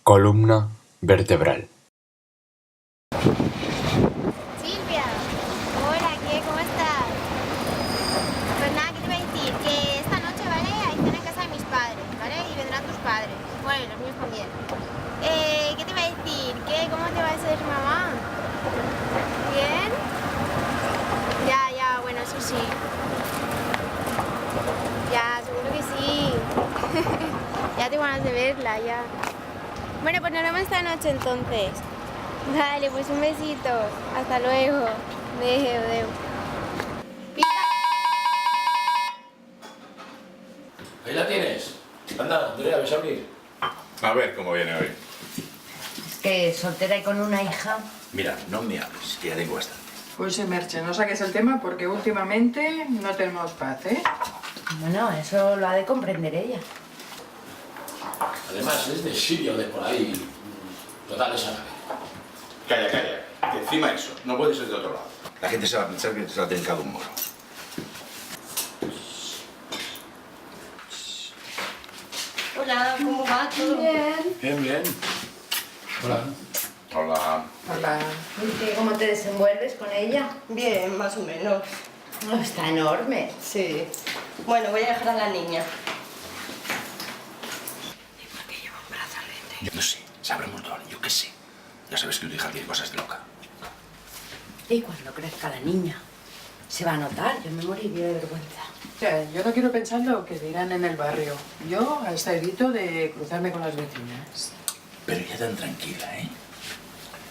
Columna vertebral. Silvia, hola, ¿cómo estás? Pues nada, ¿qué te iba a decir? Que esta noche, ¿vale? Hay cena en casa de mis padres, ¿vale? Y vendrán tus padres. Bueno, y los míos también. ¿Qué te iba a decir? ¿Cómo te va a ser mamá? ¿Bien? Ya, bueno, eso sí. Ya, seguro que sí. Ya tengo ganas de verla, ya. Bueno, pues nos vemos esta noche entonces. Vale, pues un besito. Hasta luego. Adeu. Ahí la tienes. Anda, Andrea, ¿ves a abrir? A ver cómo viene hoy. Es que soltera y con una hija. Mira, no me hables, que ya tengo bastante. Pues Merche, no saques el tema porque últimamente no tenemos paz, ¿eh? Bueno, eso lo ha de comprender ella. Además, es de Siria o de por ahí. Total, es árabe. Calla. Que encima eso, no puede ser de otro lado. La gente se va a pensar que se ha trincado un moro. Hola, ¿cómo va todo? Bien. Hola. Hola. Hola. ¿Y qué, cómo te desenvuelves con ella? Bien, más o menos. Oh, está enorme. Sí. Bueno, voy a dejar a la niña. ¿Y por qué lleva un brazalete? Yo no sé, sabrá un montón, yo qué sé. Ya sabes que tu hija tiene cosas de loca. Y cuando crezca la niña, se va a notar. Yo me moriría de vergüenza. Ya, yo no quiero pensar lo que dirán en el barrio. Yo hasta evito de cruzarme con las vecinas. Pero ya tan tranquila, ¿eh?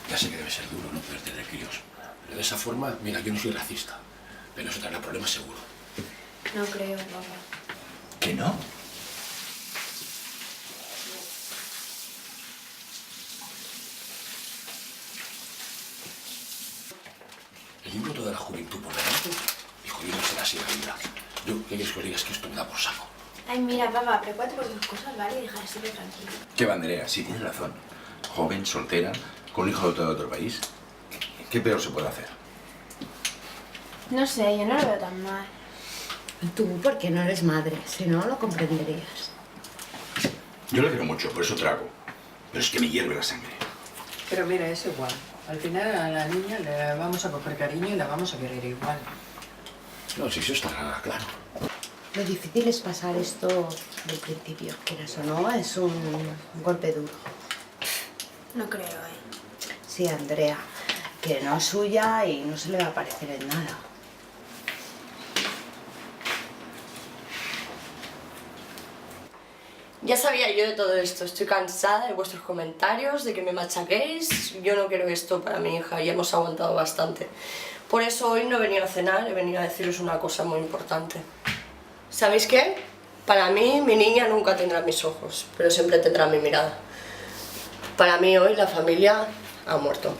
Ya sé que debe ser duro no poder tener críos. Pero de esa forma, mira, yo no soy racista. Pero eso traerá problemas seguro. No creo, papá. ¿Que no? El ímpetu de la juventud por delante, hijo, yo no será así la vida. Yo, ¿qué quieres que os diga? Es que esto me da por saco. Ay, mira, papá, preocúpate por tus cosas, ¿vale? Y deja de ser tranquilo. ¿Qué banderea? Sí, tienes razón. Joven, soltera, con un hijo de otro país. ¿Qué peor se puede hacer? No sé, yo no lo veo tan mal. Tú, porque no eres madre, si no, lo comprenderías. Yo la quiero mucho, por eso trago. Pero es que me hierve la sangre. Pero mira, es igual. Al final a la niña le vamos a coger cariño y la vamos a querer igual. No, si eso está claro. Lo difícil es pasar esto del principio. Quieras o no, es un golpe duro. No creo, Sí, Andrea, que no es suya y no se le va a parecer en nada. Ya sabía yo de todo esto. Estoy cansada de vuestros comentarios, de que me machaquéis. Yo no quiero esto para mi hija, ya hemos aguantado bastante. Por eso hoy no he venido a cenar, he venido a deciros una cosa muy importante. ¿Sabéis qué? Para mí, mi niña nunca tendrá mis ojos, pero siempre tendrá mi mirada. Para mí hoy la familia ha muerto.